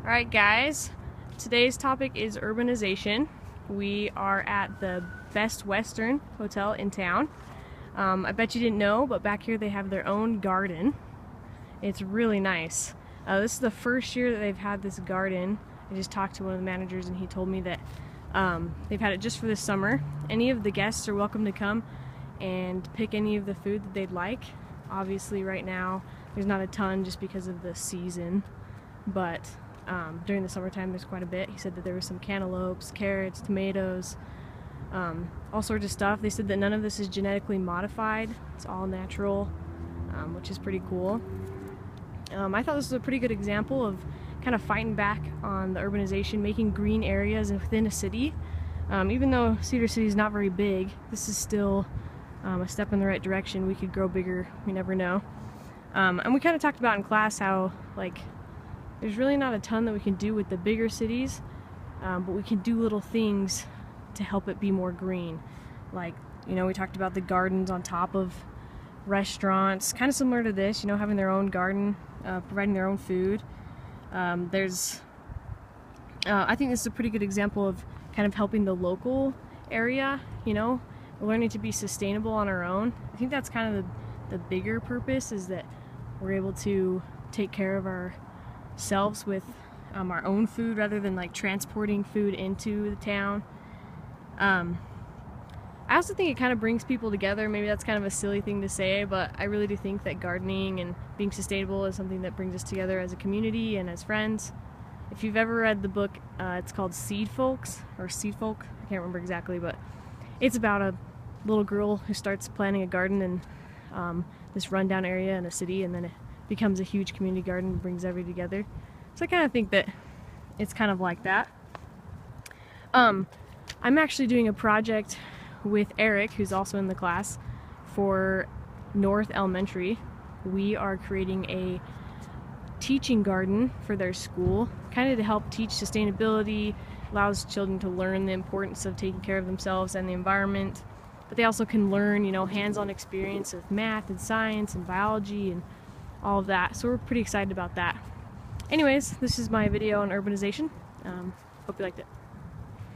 Alright guys, today's topic is urbanization. We are at the Best Western Hotel in town. I bet you didn't know, but back here they have their own garden. It's really nice. This is the first year that they've had this garden. I just talked to one of the managers and he told me that they've had it just for this summer. Any of the guests are welcome to come and pick any of the food that they'd like. Obviously right now there's not a ton just because of the season, but during the summertime there's quite a bit. He said that there was some cantaloupes, carrots, tomatoes, all sorts of stuff. They said that none of this is genetically modified. It's all natural, which is pretty cool. I thought this was a pretty good example of kind of fighting back on the urbanization, making green areas within a city. Even though Cedar City is not very big, this is still a step in the right direction. We could grow bigger, we never know. And we kind of talked about in class how there's really not a ton that we can do with the bigger cities, but we can do little things to help it be more green. Like, we talked about the gardens on top of restaurants, kind of similar to this, having their own garden, providing their own food. I think this is a pretty good example of kind of helping the local area, learning to be sustainable on our own. I think that's kind of the bigger purpose, is that we're able to take care of ourselves with our own food rather than transporting food into the town. I also think it kind of brings people together. Maybe that's kind of a silly thing to say, but I really do think that gardening and being sustainable is something that brings us together as a community and as friends. If you've ever read the book, it's called Seed Folks, or Seed Folk, I can't remember exactly, but it's about a little girl who starts planting a garden in this rundown area in a city, and then it becomes a huge community garden and brings everybody together. So I kind of think that it's kind of like that. I'm actually doing a project with Eric, who's also in the class, for North Elementary. We are creating a teaching garden for their school, kind of to help teach sustainability, allows children to learn the importance of taking care of themselves and the environment, but they also can learn, hands-on experience of math and science and biology and all of that. So we're pretty excited about that. Anyways, this is my video on urbanization. Hope you liked it.